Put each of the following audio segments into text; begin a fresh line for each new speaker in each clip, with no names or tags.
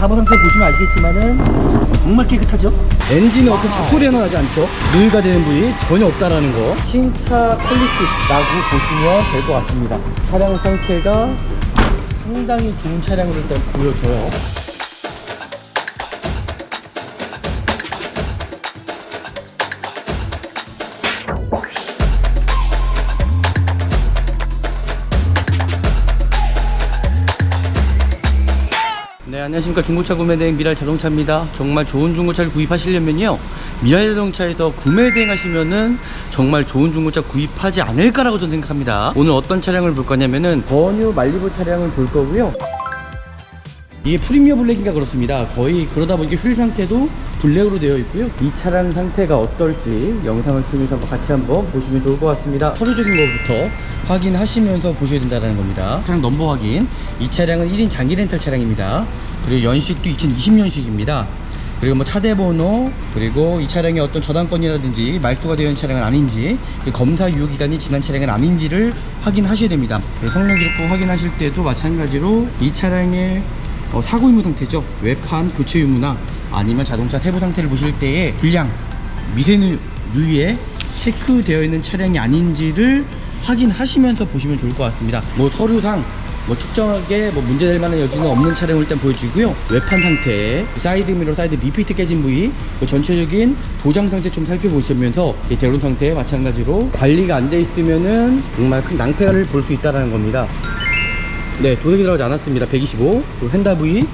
하부 상태 보시면 아시겠지만은 정말 깨끗하죠? 엔진에 어떤 잡소리 하나 나지 않죠? 누유가 되는 부위 전혀 없다라는 거. 신차 퀄리티라고 보시면 될 것 같습니다. 차량 상태가 상당히 좋은 차량으로 일단 보여져요. 네, 안녕하십니까. 중고차 구매대행 미랄자동차입니다. 정말 좋은 중고차를 구입하시려면요, 미랄자동차에서 구매대행 하시면은 정말 좋은 중고차 구입하지 않을까라고 저는 생각합니다. 오늘 어떤 차량을 볼 거냐면은 버뉴 말리부 차량을 볼 거고요. 이게 프리미어 블랙인가 그렇습니다. 거의 그러다 보니까 휠 상태도 블랙으로 되어 있고요. 이 차량 상태가 어떨지 영상을 통해서 같이 한번 보시면 좋을 것 같습니다. 서류적인 것부터 확인하시면서 보셔야 된다는 겁니다. 차량 넘버 확인. 이 차량은 1인 장기 렌탈 차량입니다. 그리고 연식도 2020년식입니다. 그리고 뭐 차대 번호, 그리고 이 차량이 어떤 저당권이라든지 말소가 되어 있는 차량은 아닌지, 검사 유효 기간이 지난 차량은 아닌지를 확인하셔야 됩니다. 성능 기록부 확인하실 때도 마찬가지로 이 차량의 사고 유무 상태죠. 외판 교체 유무나 아니면 자동차 세부 상태를 보실 때에 불량, 미세누유에 체크되어 있는 차량이 아닌지를 확인하시면서 보시면 좋을 것 같습니다. 뭐 서류상 특정하게 문제될 만한 여지는 없는 차량을 일단 보여주고요. 외판 상태, 사이드 미러, 사이드 리피트 깨진 부위, 전체적인 도장 상태 좀 살펴보시면서 대론 상태 마찬가지로 관리가 안 돼 있으면은 정말 큰 낭패를 볼 수 있다는 겁니다. 네, 도색이 들어가지 않았습니다. 125. 그리고 휀다 부위,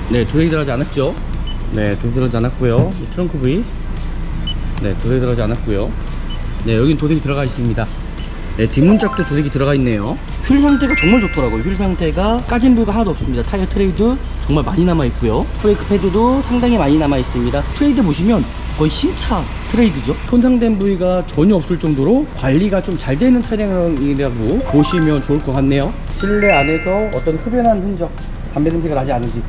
네, 도색이 들어가지 않았죠. 네, 도색이 들어가지 않았고요. 트렁크 부위, 네, 도색이 들어가지 않았고요. 네, 여긴 도색이 들어가 있습니다. 네, 뒷문짝도 도색이 들어가 있네요. 휠 상태가 정말 좋더라고요. 휠 상태가 까진 부위가 하나도 없습니다. 타이어 트레이드 정말 많이 남아 있고요. 브레이크 패드도 상당히 많이 남아 있습니다. 트레이드 보시면 거의 신차 트레이드죠. 손상된 부위가 전혀 없을 정도로 관리가 좀 잘 되는 차량이라고 보시면 좋을 것 같네요. 실내 안에서 어떤 흡연한 흔적, 담배 냄새가 나지 않은지,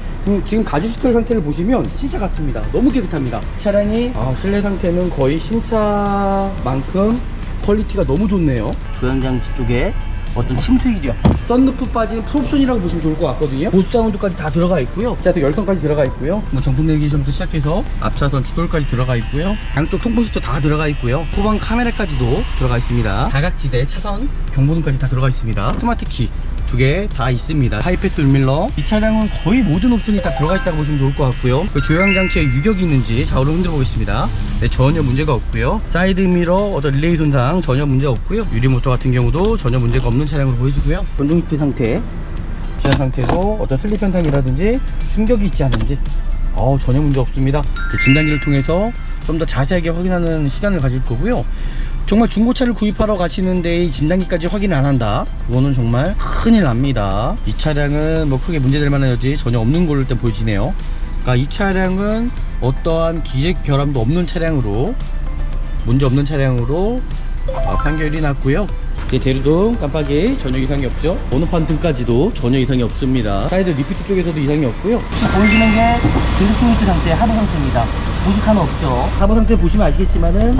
지금 가죽 시트 상태를 보시면 신차 같습니다. 너무 깨끗합니다. 차량이 실내 상태는 거의 신차만큼 퀄리티가 너무 좋네요. 조향장치 쪽에 어떤 침투이력, 썬루프 빠진 풀옵션이라고 보시면 좋을 것 같거든요. 보스 사운드까지 다 들어가 있고요. 자또 열선까지 들어가 있고요. 정품 내비게이션부터 시작해서 앞차선 추돌까지 들어가 있고요. 양쪽 통풍 시트 다 들어가 있고요. 후방 카메라까지도 들어가 있습니다. 다각지대 차선 경보등까지 다 들어가 있습니다. 스마트 키 두 개 다 있습니다. 하이패스 룸밀러. 이 차량은 거의 모든 옵션이 다 들어가 있다고 보시면 좋을 것 같고요. 조향장치에 유격이 있는지 좌우로 흔들어 보겠습니다. 네, 전혀 문제가 없고요. 사이드 미러 어떤 릴레이 손상 전혀 문제 없고요. 유리모터 같은 경우도 전혀 문제가 없는 차량으로 보여지고요. 전동 히트 상태, 주차 상태도 어떤 슬립 현상이라든지 충격이 있지 않은지 전혀 문제 없습니다. 진단기를 통해서 좀 더 자세하게 확인하는 시간을 가질 거고요. 정말 중고차를 구입하러 가시는데 이 진단기까지 확인을 안 한다, 그거는 정말 큰일 납니다. 이 차량은 크게 문제될 만한 여지 전혀 없는 걸로 일단 보여지네요. 그러니까 이 차량은 어떠한 기재 결함도 없는 차량으로, 문제 없는 차량으로 판결이 났고요. 대류등 깜빡이 전혀 이상이 없죠. 번호판 등까지도 전혀 이상이 없습니다. 사이드 리피트 쪽에서도 이상이 없고요. 보이시는 게 등포인트 상태, 하부 상태입니다. 보식 하나 없죠. 하부 상태 보시면 아시겠지만은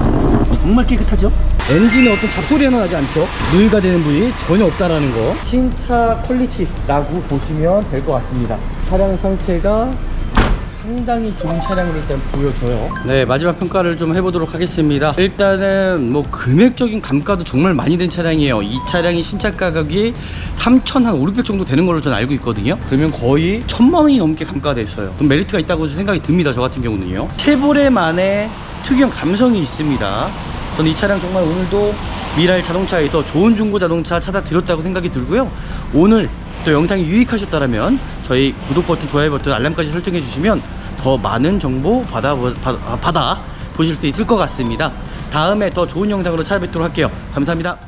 정말 깨끗하죠. 엔진에 어떤 잡소리 하나 나지 않죠. 누유가 되는 부위 전혀 없다라는 거. 신차 퀄리티라고 보시면 될 것 같습니다. 차량 상태가 상당히 좋은 차량으로 일단 보여져요. 네, 마지막 평가를 좀 해보도록 하겠습니다. 일단은 금액적인 감가도 정말 많이 된 차량이에요. 이 차량이 신차 가격이 3,500 정도 되는 걸로 저는 알고 있거든요. 그러면 거의 1,000만원이 넘게 감가됐어요. 그럼 메리트가 있다고 생각이 듭니다. 저 같은 경우는요. 쉐보레만의 특유한 감성이 있습니다. 저는 이 차량 정말 오늘도 미랄 자동차에서 좋은 중고 자동차 찾아 드렸다고 생각이 들고요. 오늘 또 영상이 유익하셨다면 저희 구독 버튼, 좋아요 버튼, 알람까지 설정해 주시면 더 많은 정보 받아 보실 수 있을 것 같습니다. 다음에 더 좋은 영상으로 찾아뵙도록 할게요. 감사합니다.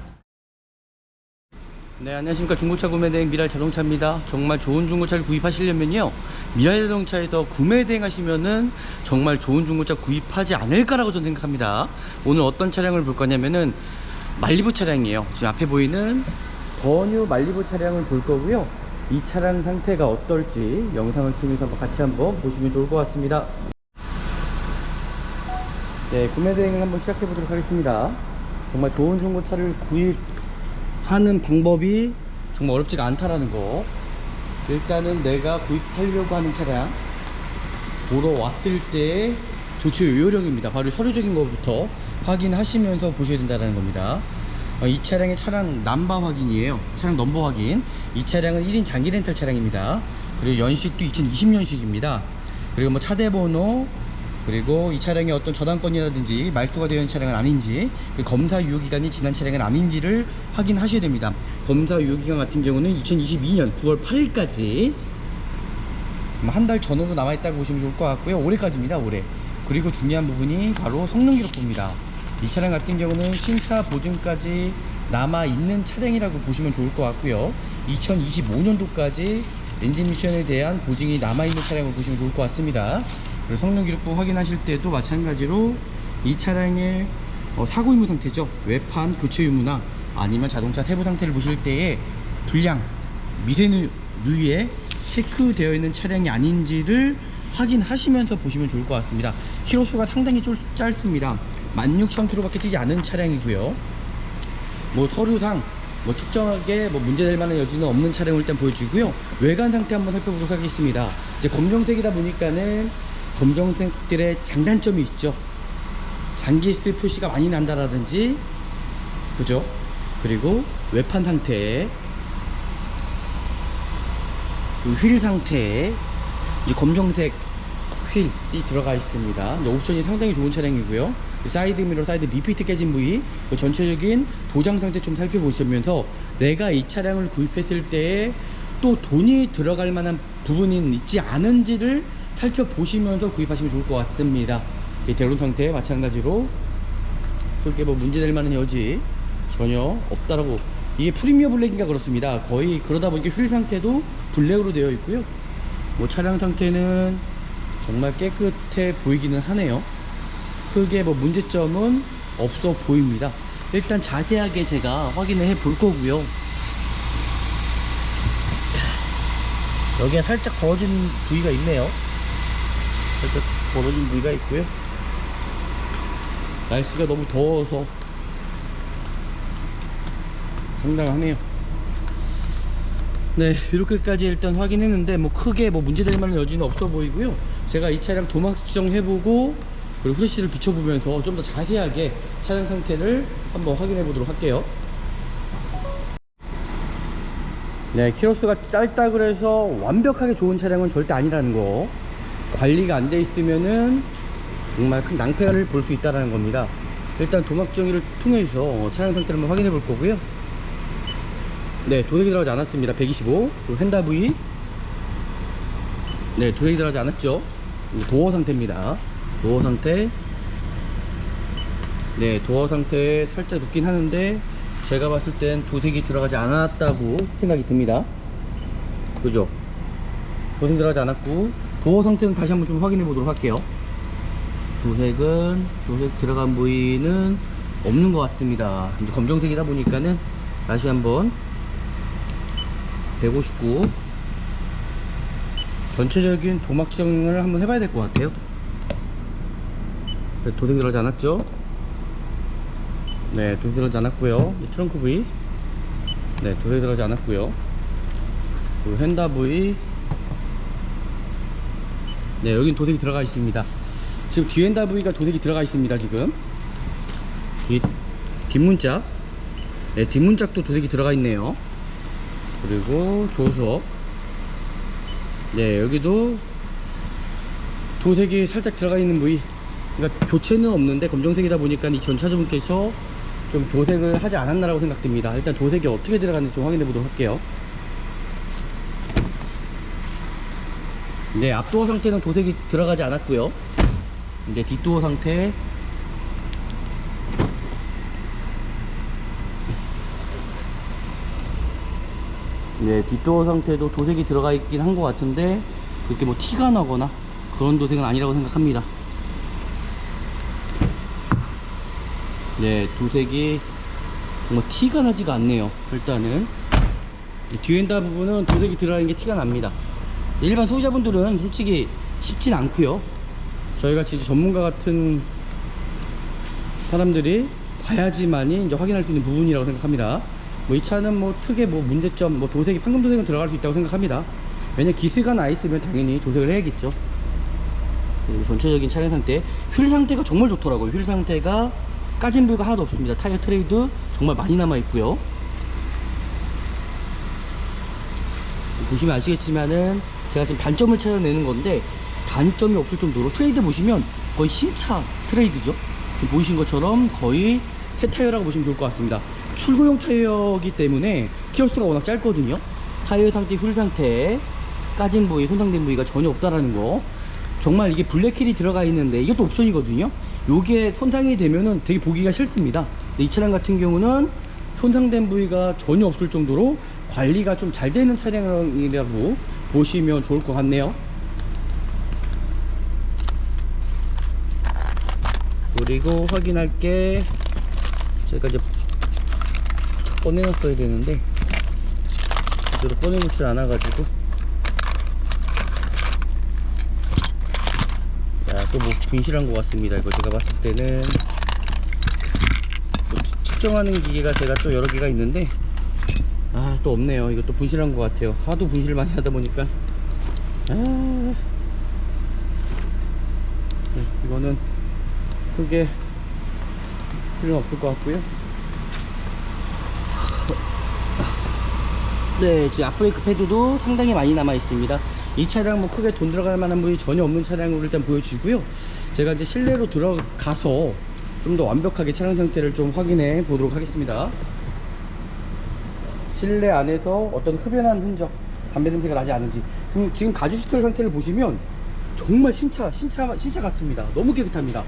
네, 안녕하십니까. 중고차 구매대행 미랄 자동차입니다. 정말 좋은 중고차를 구입하시려면요, 미랄 자동차에서 구매대행 하시면은 정말 좋은 중고차 구입하지 않을까라고 저는 생각합니다. 오늘 어떤 차량을 볼 거냐면은 말리부 차량이에요. 지금 앞에 보이는 버뉴 말리부 차량을 볼 거고요. 이 차량 상태가 어떨지 영상을 통해서 같이 한번 보시면 좋을 것 같습니다. 네, 구매 대행을 한번 시작해 보도록 하겠습니다. 정말 좋은 중고차를 구입하는 방법이 정말 어렵지가 않다라는 거 일단은 내가 구입하려고 하는 차량 보러 왔을 때 조치 요령입니다. 바로 서류적인 것부터 확인하시면서 보셔야 된다는 겁니다. 이 차량의 차량 넘버 확인이에요. 차량 넘버 확인. 이 차량은 1인 장기 렌탈 차량입니다. 그리고 연식도 2020년식입니다. 그리고 뭐 차대 번호, 그리고 이 차량의 어떤 저당권이라든지 말소가 되어 있는 차량은 아닌지, 검사 유효기간이 지난 차량은 아닌지를 확인하셔야 됩니다. 검사 유효기간 같은 경우는 2022년 9월 8일까지 한 달 전후로 남아있다고 보시면 좋을 것 같고요. 올해까지입니다. 올해. 그리고 중요한 부분이 바로 성능 기록부입니다. 이 차량 같은 경우는 신차 보증까지 남아있는 차량이라고 보시면 좋을 것 같고요. 2025년도까지 엔진 미션에 대한 보증이 남아있는 차량으로 보시면 좋을 것 같습니다. 그리고 성능 기록부 확인하실 때도 마찬가지로 이 차량의 사고 유무 상태죠. 외판 교체 유무나 아니면 자동차 세부 상태를 보실 때에 불량, 미세누유에 체크되어 있는 차량이 아닌지를 확인하시면서 보시면 좋을 것 같습니다. 키로수가 상당히 짧습니다. 16,000km 밖에 뛰지 않은 차량이고요. 뭐 서류상 뭐 특정하게 뭐 문제될 만한 여지는 없는 차량을 일단 보여주고요. 외관 상태 한번 살펴보도록 하겠습니다. 이제 검정색이다 보니까는 검정색들의 장단점이 있죠. 장기스 표시가 많이 난다라든지, 그죠? 그리고 외판 상태에 휠 상태에 이제 검정색 휠이 들어가 있습니다. 옵션이 상당히 좋은 차량이고요. 사이드 미러, 사이드 리피트 깨진 부위, 전체적인 도장 상태 좀 살펴보시면서 내가 이 차량을 구입했을 때에 또 돈이 들어갈 만한 부분이 있지 않은지를 살펴보시면서 구입하시면 좋을 것 같습니다. 대론 상태 마찬가지로 크게 뭐 문제될 만한 여지 전혀 없다라고. 이게 프리미어 블랙인가 그렇습니다. 거의 그러다 보니까 휠 상태도 블랙으로 되어 있고요. 뭐 차량 상태는 정말 깨끗해 보이기는 하네요. 크게 뭐 문제점은 없어 보입니다. 일단 자세하게 제가 확인을 해 볼 거고요. 여기에 살짝 벌어진 부위가 있네요. 살짝 벌어진 부위가 있고요. 날씨가 너무 더워서 상당하네요. 네, 이렇게까지 일단 확인했는데 뭐 크게 뭐 문제될 만한 여지는 없어 보이고요. 제가 이 차량 도막 측정해보고 그리고 후레쉬를 비춰보면서 좀 더 자세하게 차량 상태를 한번 확인해 보도록 할게요. 네, 키로수가 짧다 그래서 완벽하게 좋은 차량은 절대 아니라는 거. 관리가 안 돼 있으면은 정말 큰 낭패를 볼 수 있다는 겁니다. 일단 도막 정의를 통해서 차량 상태를 한번 확인해 볼 거고요. 네, 도색이 들어가지 않았습니다. 125. 그리고 휀다 부위. 네, 도색이 들어가지 않았죠. 도어 상태입니다. 도어 상태. 네, 도어 상태 살짝 높긴 하는데 제가 봤을 땐 도색이 들어가지 않았다고 생각이 듭니다. 그죠? 도색 들어가지 않았고, 도어 상태는 다시 한번 좀 확인해 보도록 할게요. 도색 들어간 부위는 없는 것 같습니다. 이제 검정색이다 보니까는 다시 한번 159 전체적인 도막 지정을 한번 해봐야 될 것 같아요. 도색 들어가지 않았죠? 네, 도색 들어가지 않았고요. 이 트렁크 부위, 네, 도색 들어가지 않았고요. 그리고 휀다 부위, 네, 여긴 도색이 들어가 있습니다. 지금 뒤 휀다 부위가 도색이 들어가 있습니다. 지금 이 뒷문짝, 네, 뒷문짝도 도색이 들어가 있네요. 그리고 조수석, 네, 여기도 도색이 살짝 들어가 있는 부위. 그러니까 교체는 없는데 검정색이다 보니까 이 전차주분께서 좀 도색을 하지 않았나라고 생각됩니다. 일단 도색이 어떻게 들어갔는지 좀 확인해 보도록 할게요. 네, 앞도어 상태는 도색이 들어가지 않았고요. 이제 뒷도어 상태, 네, 뒷도어 상태도 도색이 들어가 있긴 한 것 같은데 그렇게 뭐 티가 나거나 그런 도색은 아니라고 생각합니다. 네, 도색이 정말 티가 나지가 않네요. 일단은 뒤엔다 부분은 도색이 들어가는 게 티가 납니다. 일반 소비자분들은 솔직히 쉽진 않고요. 저희같이 전문가 같은 사람들이 봐야지만이 이제 확인할 수 있는 부분이라고 생각합니다. 뭐 이 차는 뭐 특에 뭐 문제점, 뭐 도색이, 판금 도색은 들어갈 수 있다고 생각합니다. 왜냐면 기스가 나 있으면 당연히 도색을 해야겠죠. 그리고 전체적인 차량 상태, 휠 상태가 정말 좋더라고요. 휠 상태가 까진 부위가 하나도 없습니다. 타이어 트레이드 정말 많이 남아 있고요. 보시면 아시겠지만은 제가 지금 단점을 찾아내는 건데, 단점이 없을 정도로 트레이드 보시면 거의 신차 트레이드죠. 지금 보이신 것처럼 거의 새 타이어라고 보시면 좋을 것 같습니다. 출고용 타이어이기 때문에 키로수가 워낙 짧거든요. 타이어 상태, 휠 상태, 까진 부위, 손상된 부위가 전혀 없다라는 거. 정말 이게 블랙힐이 들어가 있는데 이것도 옵션이거든요. 요게 손상이 되면은 되게 보기가 싫습니다. 이 차량 같은 경우는 손상된 부위가 전혀 없을 정도로 관리가 좀 잘 되는 차량이라고 보시면 좋을 것 같네요. 그리고 확인할 게, 제가 이제 꺼내놨어야 되는데 제대로 꺼내놓질 않아가지고, 또 뭐 분실한 것 같습니다. 이거 제가 봤을 때는 측정하는 기계가 제가 또 여러 개가 있는데 또 없네요. 이거 또 분실한 것 같아요. 하도 분실 많이 하다 보니까 네, 이거는 크게 필요는 없을 것 같고요. 네, 지금 앞브레이크 패드도 상당히 많이 남아 있습니다. 이 차량 뭐 크게 돈 들어갈 만한 부위 전혀 없는 차량으로 일단 보여주고요. 제가 이제 실내로 들어가서 좀 더 완벽하게 차량 상태를 좀 확인해 보도록 하겠습니다. 실내 안에서 어떤 흡연한 흔적, 담배 냄새가 나지 않은지. 지금 가죽 시트 상태를 보시면 정말 신차 같습니다. 너무 깨끗합니다.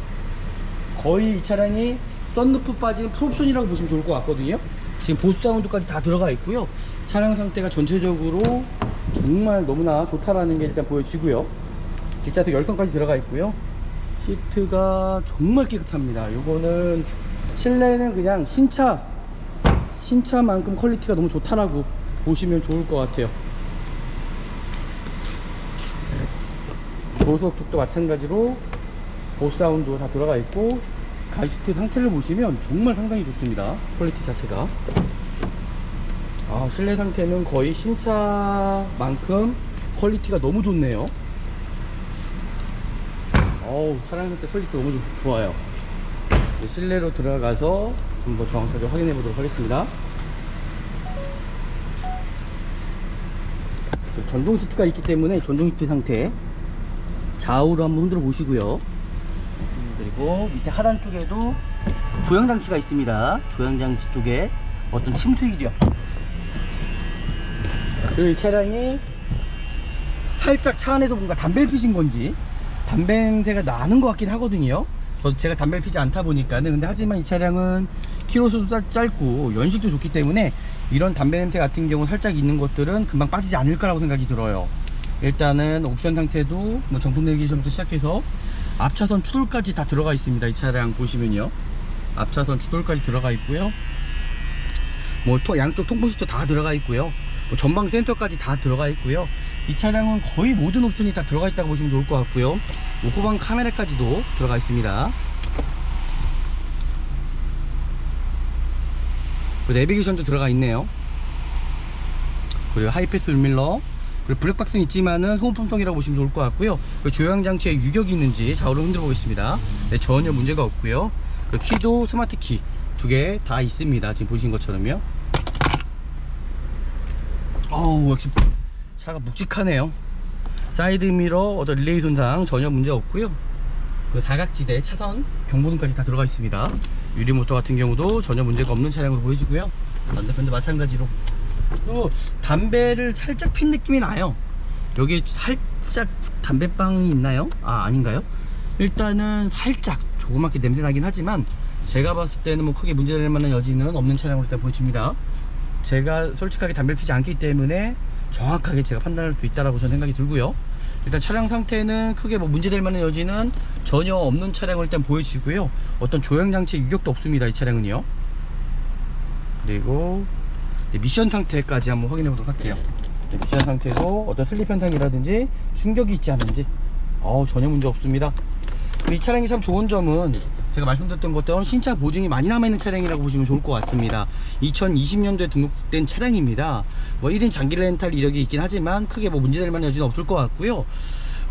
거의 이 차량이 썬루프 빠진 풀옵션이라고 보시면 좋을 것 같거든요. 지금 보스 사운드까지 다 들어가 있고요. 차량 상태가 전체적으로 정말 너무나 좋다라는 게 일단 보여지고요. 뒷좌석 열선까지 들어가 있고요. 시트가 정말 깨끗합니다. 요거는 실내는 그냥 신차만큼 퀄리티가 너무 좋다라고 보시면 좋을 것 같아요. 조수석 쪽도 마찬가지로 보스 사운드 다 들어가 있고, 가죽시트 상태를 보시면 정말 상당히 좋습니다. 퀄리티 자체가. 실내 상태는 거의 신차만큼 퀄리티가 너무 좋네요. 차량 상태 퀄리티 너무 좋아요. 실내로 들어가서 한번 정확하게 확인해 보도록 하겠습니다. 전동 시트가 있기 때문에 전동 시트 상태 좌우로 한번 흔들어 보시고요. 그리고 밑에 하단 쪽에도 조향장치가 있습니다. 조향장치 쪽에 어떤 침투 이력, 그리고 이 차량이 살짝 차 안에서 뭔가 담배를 피신 건지 담배 냄새가 나는 것 같긴 하거든요. 제가 담배를 피지 않다 보니까는. 근데 하지만 이 차량은 키로수도 짧고 연식도 좋기 때문에 이런 담배 냄새 같은 경우 살짝 있는 것들은 금방 빠지지 않을 거라고 생각이 들어요. 일단은 옵션 상태도 뭐 정품 내비게이션부터 시작해서 앞차선 추돌까지 다 들어가 있습니다. 이 차량 보시면요, 앞차선 추돌까지 들어가 있고요. 뭐 양쪽 통풍시도 다 들어가 있고요. 뭐 전방 센터까지 다 들어가 있고요. 이 차량은 거의 모든 옵션이 다 들어가 있다고 보시면 좋을 것 같고요. 뭐 후방 카메라까지도 들어가 있습니다. 내비게이션도 들어가 있네요. 그리고 하이패스 룰밀러, 그리고 블랙박스는 있지만은 소음품성이라고 보시면 좋을 것 같고요. 조향장치에 유격이 있는지 좌우로 흔들어 보겠습니다. 네, 전혀 문제가 없고요. 키도 스마트 키 2개 다 있습니다. 지금 보신 것처럼요. 역시 차가 묵직하네요. 사이드 미러, 어떤 릴레이 손상 전혀 문제 없고요. 사각지대 차선 경보등까지 다 들어가 있습니다. 유리모터 같은 경우도 전혀 문제가 없는 차량으로 보여지고요. 반대편도 마찬가지로. 또 담배를 살짝 핀 느낌이 나요. 여기 살짝 담배빵이 있나요? 아닌가요? 일단은 살짝 조그맣게 냄새 나긴 하지만 제가 봤을 때는 뭐 크게 문제될 만한 여지는 없는 차량으로 일단 보여집니다. 제가 솔직하게 담배를 피지 않기 때문에 정확하게 제가 판단할 수 있다라고 저는 생각이 들고요. 일단 차량 상태는 크게 뭐 문제될 만한 여지는 전혀 없는 차량을 일단 보여지고요. 어떤 조향장치의 유격도 없습니다. 이 차량은요. 그리고 미션 상태까지 한번 확인해 보도록 할게요. 미션 상태도 어떤 슬립 현상이라든지 충격이 있지 않은지 전혀 문제 없습니다. 이 차량이 참 좋은 점은 제가 말씀드렸던 것처럼 신차 보증이 많이 남아있는 차량이라고 보시면 좋을 것 같습니다. 2020년도에 등록된 차량입니다. 뭐 1인 장기 렌탈 이력이 있긴 하지만 크게 뭐 문제될 만한 여지는 없을 것 같고요.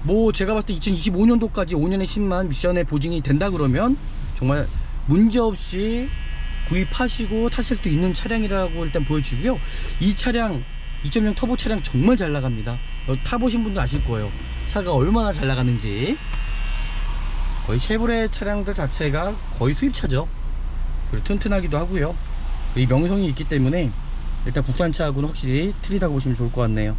뭐 제가 봤을 때 2025년도까지 5년에 10만 미션의 보증이 된다 그러면 정말 문제없이 구입하시고 타실 수 있는 차량이라고 일단 보여지고요. 이 차량 2.0 터보 차량 정말 잘 나갑니다. 타보신 분들 아실 거예요. 차가 얼마나 잘 나가는지. 거의 쉐보레 차량들 자체가 거의 수입차죠. 그리고 튼튼하기도 하고요. 이 명성이 있기 때문에 일단 국산차하고는 확실히 틀리다고 보시면 좋을 것 같네요.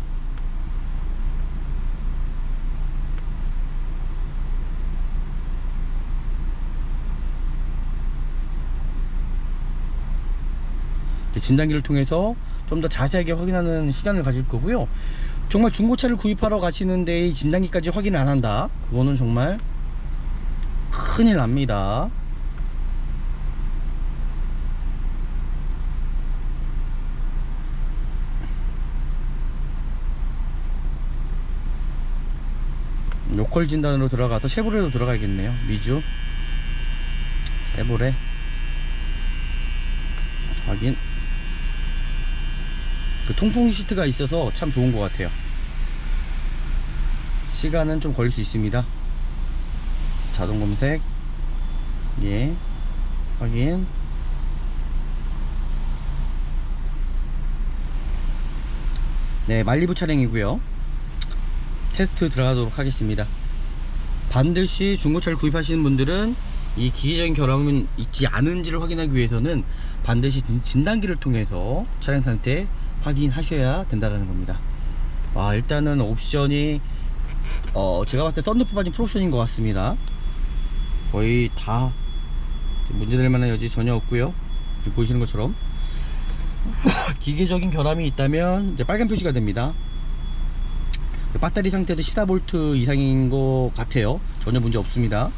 진단기를 통해서 좀 더 자세하게 확인하는 시간을 가질 거고요. 정말 중고차를 구입하러 가시는데 이 진단기까지 확인을 안 한다, 그거는 정말 큰일 납니다. 로컬 진단으로 들어가서 쉐보레로 들어가야겠네요. 미주 쉐보레 확인. 그 통풍 시트가 있어서 참 좋은 것 같아요. 시간은 좀 걸릴 수 있습니다. 자동 검색, 예, 확인. 네, 말리부 차량이고요. 테스트 들어가도록 하겠습니다. 반드시 중고차를 구입하시는 분들은 이 기계적인 결함은 있지 않은지를 확인하기 위해서는 반드시 진단기를 통해서 차량 상태 확인하셔야 된다는 겁니다. 와, 일단은 옵션이 제가 봤을 때 썬루프 빠진 풀옵션인 것 같습니다. 거의 다 문제될 만한 여지 전혀 없고요. 보이시는 것처럼 기계적인 결함이 있다면 이제 빨간 표시가 됩니다. 배터리 상태도 14V 이상인 것 같아요. 전혀 문제 없습니다.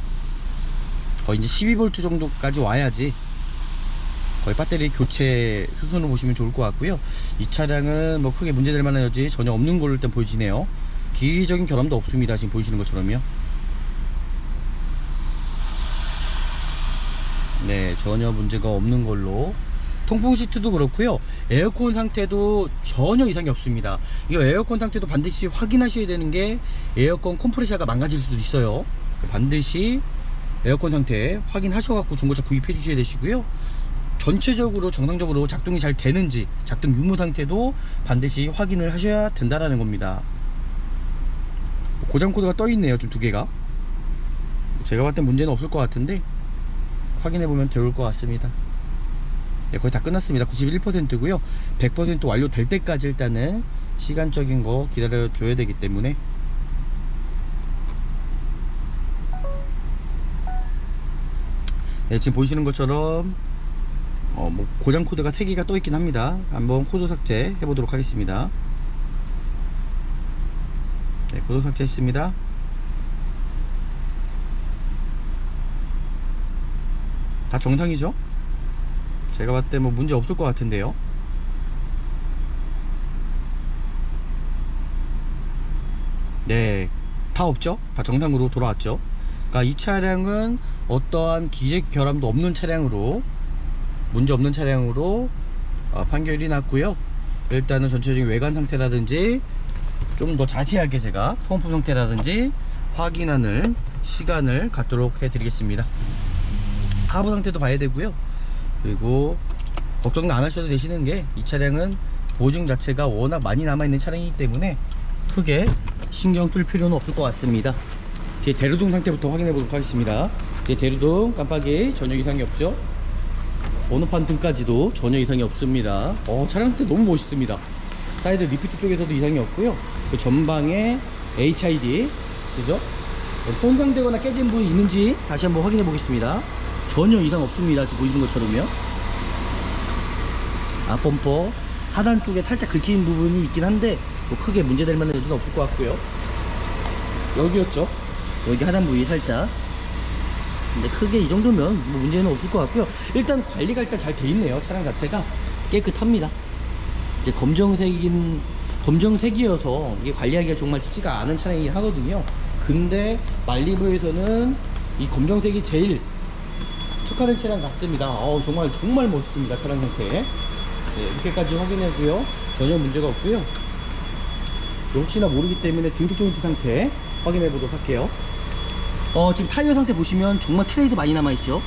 거의 이제 12V 정도까지 와야지 거의 배터리 교체 수순으로 보시면 좋을 것 같고요. 이 차량은 뭐 크게 문제될 만한 여지 전혀 없는 걸로 일단 보여지네요. 기계적인 결함도 없습니다. 지금 보이시는 것처럼요. 네, 전혀 문제가 없는 걸로. 통풍 시트도 그렇고요. 에어컨 상태도 전혀 이상이 없습니다. 이거 에어컨 상태도 반드시 확인하셔야 되는 게 에어컨 컴프레셔가 망가질 수도 있어요. 반드시 에어컨 상태 확인하셔갖고 중고차 구입해 주셔야 되시고요. 전체적으로 정상적으로 작동이 잘 되는지 작동 유무 상태도 반드시 확인을 하셔야 된다라는 겁니다. 고장 코드가 떠 있네요. 좀 두 개가. 제가 봤을 땐 문제는 없을 것 같은데 확인해 보면 좋을 것 같습니다. 네, 거의 다 끝났습니다. 91%고요 100% 완료될 때까지 일단은 시간적인 거 기다려 줘야 되기 때문에. 네, 지금 보시는 것처럼 뭐 고장 코드가 3개가 떠 있긴 합니다. 한번 코드 삭제 해 보도록 하겠습니다. 네, 코드 삭제했습니다. 다 정상이죠? 제가 봤을 때 뭐 문제 없을 것 같은데요. 네, 다 없죠? 다 정상으로 돌아왔죠. 그러니까 이 차량은 어떠한 기계 결함도 없는 차량으로, 문제 없는 차량으로 판결이 났고요. 일단은 전체적인 외관 상태라든지 좀 더 자세하게 제가 통풍 상태라든지 확인하는 시간을 갖도록 해 드리겠습니다. 하부 상태도 봐야 되고요. 그리고 걱정 안 하셔도 되시는 게 이 차량은 보증 자체가 워낙 많이 남아있는 차량이기 때문에 크게 신경 쓸 필요는 없을 것 같습니다. 제 대류동 상태부터 확인해 보도록 하겠습니다. 제 대류동 깜빡이 전혀 이상이 없죠. 번호판 등까지도 전혀 이상이 없습니다. 차량 상태 너무 멋있습니다. 사이드 리피트 쪽에서도 이상이 없고요. 그 전방에 HID, 그죠? 손상되거나 깨진 부분이 있는지 다시 한번 확인해 보겠습니다. 전혀 이상 없습니다. 지금 보이는 것처럼요. 앞범퍼 하단 쪽에 살짝 긁히는 부분이 있긴 한데 뭐 크게 문제될 만한 여지는 없을 것 같고요. 여기였죠. 여기 하단 부위 살짝. 근데 크게 이 정도면 뭐 문제는 없을 것 같고요. 일단 관리가 일단 잘 돼 있네요. 차량 자체가 깨끗합니다. 이제 검정색이어서 이게 관리하기가 정말 쉽지가 않은 차량이긴 하거든요. 근데 말리부에서는 이 검정색이 제일 특화된 차량 같습니다. 정말 정말 멋있습니다. 차량 상태. 네, 이렇게까지 확인하고요. 전혀 문제가 없고요. 혹시나 모르기 때문에 등뒤 조인트 상태 확인해 보도록 할게요. 지금 타이어 상태 보시면 정말 트레이드 많이 남아있죠.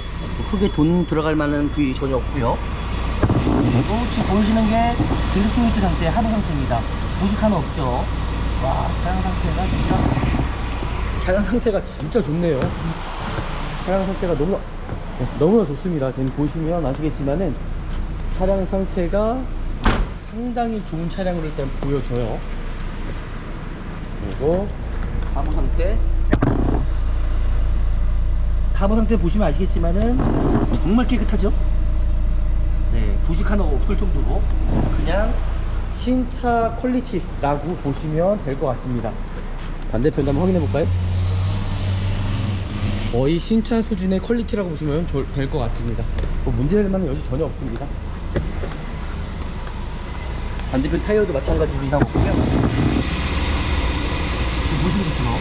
크게 돈 들어갈 만한 부위 전혀 없고요. 그리고 지금 보이시는 게 등뒤 조인트 상태, 하부 상태입니다. 부식 하나 없죠. 와, 차량 상태가 진짜 좋네요. 차량 상태가 너무나 좋습니다. 지금 보시면 아시겠지만은 차량 상태가 상당히 좋은 차량으로 일단 보여져요. 그리고 하부 상태 보시면 아시겠지만은 정말 깨끗하죠. 네, 부식 하나 없을 정도로 그냥 신차 퀄리티라고 보시면 될 것 같습니다. 반대편도 한번 확인해 볼까요? 거의 신차 수준의 퀄리티라고 보시면 될 것 같습니다. 문제될 만한 여지 전혀 없습니다. 반대편 타이어도 마찬가지로 이상 없고요. 지금 보시는 것처럼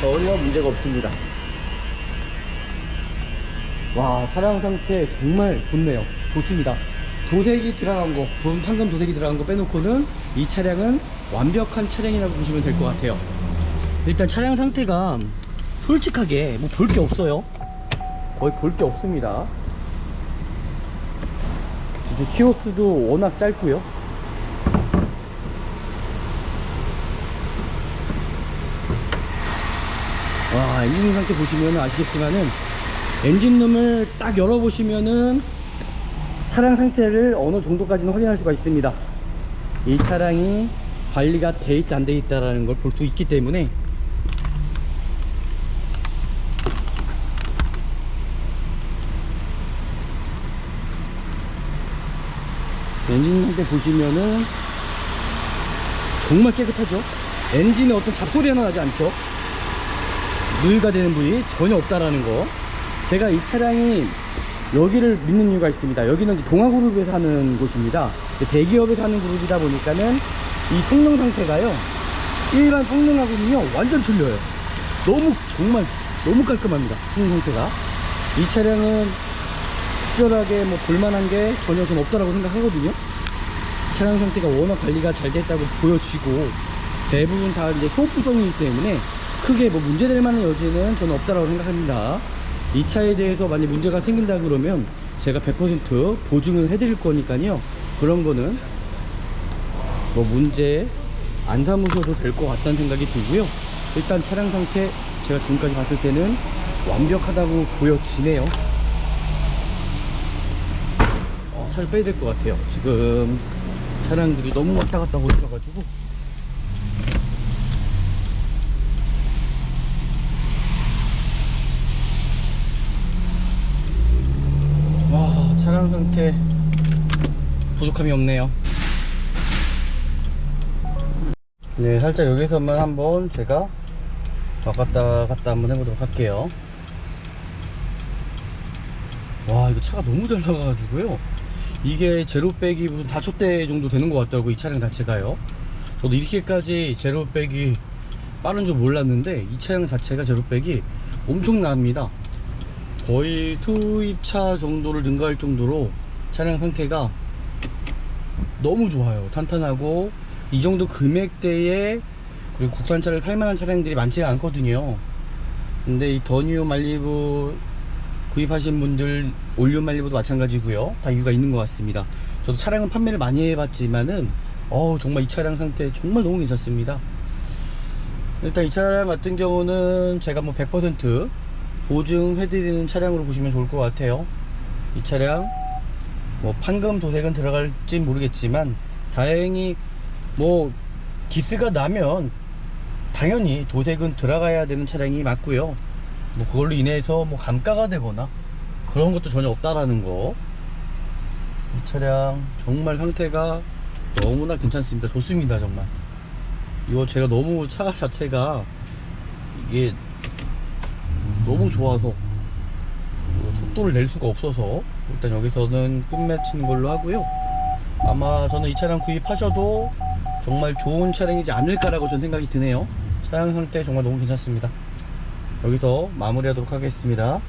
전혀 문제가 없습니다. 와, 차량 상태 정말 좋네요. 좋습니다. 도색이 들어간 거, 방금 도색이 들어간 거 빼놓고는 이 차량은 완벽한 차량이라고 보시면 될 것 같아요. 일단 차량 상태가 솔직하게 뭐 볼 게 없어요. 거의 볼 게 없습니다. 이제 키로수도 워낙 짧고요. 와, 엔진 상태 보시면 아시겠지만은 엔진룸을 딱 열어보시면은 차량 상태를 어느 정도까지는 확인할 수가 있습니다. 이 차량이 관리가 돼 있다 안 돼 있다라는 걸 볼 수 있기 때문에 엔진 상태 보시면은 정말 깨끗하죠. 엔진에 어떤 잡소리 하나 나지 않죠. 누유가 되는 부위 전혀 없다라는 거. 제가 이 차량이 여기를 믿는 이유가 있습니다. 여기는 동아그룹에서 하는 곳입니다. 대기업에서 하는 그룹이다 보니까는 이 성능 상태가요, 일반 성능하고는요 완전 틀려요. 정말 너무 깔끔합니다. 성능 상태가. 이 차량은 특별하게 뭐 볼만한 게 전혀 좀 없다라고 생각하거든요. 차량 상태가 워낙 관리가 잘 됐다고 보여지고 대부분 다 이제 소모품이기 때문에 크게 뭐 문제될 만한 여지는 저는 없다라고 생각합니다. 이 차에 대해서 만약 문제가 생긴다 그러면 제가 100% 보증을 해드릴 거니까요. 그런 거는 뭐 문제 안 삼으셔도 될 것 같다는 생각이 들고요. 일단 차량 상태 제가 지금까지 봤을 때는 완벽하다고 보여지네요. 차를 빼야 될 것 같아요. 지금 차량들이 너무 왔다 갔다 거리셔가지고. 와, 차량 상태 부족함이 없네요. 네, 살짝 여기서만 한번 제가 왔다 갔다 한번 해보도록 할게요. 와, 이거 차가 너무 잘 나가가지고요. 이게 제로 백이 무슨 4초대 정도 되는 것 같더라고, 이 차량 자체가요. 저도 이렇게까지 제로 백이 빠른 줄 몰랐는데 이 차량 자체가 제로 백이 엄청납니다. 거의 투입차 정도를 능가할 정도로 차량 상태가 너무 좋아요. 탄탄하고 이 정도 금액대에 그리고 국산차를 살만한 차량들이 많지가 않거든요. 근데 이 더뉴 말리부 구입하신 분들 올류 말리부도 마찬가지고요. 다 이유가 있는 것 같습니다. 저도 차량은 판매를 많이 해봤지만은 정말 이 차량 상태 정말 너무 괜찮습니다. 일단 이 차량 같은 경우는 제가 뭐 100% 보증해드리는 차량으로 보시면 좋을 것 같아요. 이 차량 뭐 판금 도색은 들어갈지 모르겠지만 다행히 뭐 기스가 나면 당연히 도색은 들어가야 되는 차량이 맞고요. 뭐 그걸로 인해서 뭐 감가가 되거나 그런 것도 전혀 없다라는 거. 이 차량 정말 상태가 너무나 괜찮습니다. 좋습니다. 정말 이거 제가 너무 차 자체가 이게 너무 좋아서 속도를 낼 수가 없어서 일단 여기서는 끝맺히는 걸로 하고요. 아마 저는 이 차량 구입하셔도 정말 좋은 차량이지 않을까라고 저는 생각이 드네요. 차량 상태 정말 너무 괜찮습니다. 여기서 마무리하도록 하겠습니다.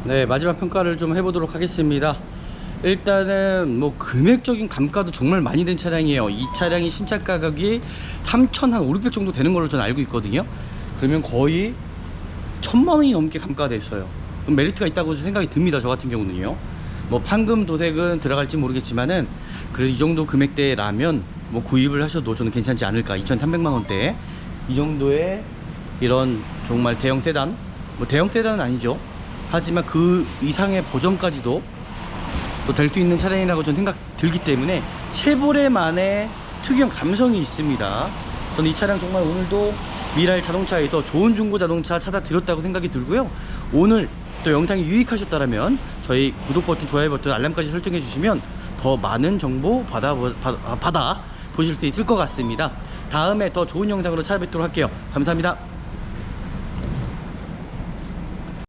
네, 마지막 평가를 좀 해보도록 하겠습니다. 일단은 뭐 금액적인 감가도 정말 많이 된 차량이에요. 이 차량이 신차 가격이 3,500 정도 되는 걸로 저는 알고 있거든요. 그러면 거의 1,000만원이 넘게 감가가 있어요. 그럼 메리트가 있다고 생각이 듭니다. 저 같은 경우는요. 뭐 판금 도색은 들어갈지 모르겠지만은 그래도 이 정도 금액대라면 뭐 구입을 하셔도 저는 괜찮지 않을까. 2,300만원대 이 정도의 이런 정말 대형 세단, 뭐 대형 세단은 아니죠. 하지만 그 이상의 버전까지도 또 될 수 있는 차량이라고 저는 생각 들기 때문에 체보레만의 특유한 감성이 있습니다. 저는 이 차량 정말 오늘도 미랄 자동차에서 좋은 중고 자동차 찾아 드렸다고 생각이 들고요. 오늘 또 영상이 유익하셨다면 저희 구독 버튼, 좋아요 버튼, 알람까지 설정해 주시면 더 많은 정보 받아 보실 수 있을 것 같습니다. 다음에 더 좋은 영상으로 찾아뵙도록 할게요. 감사합니다.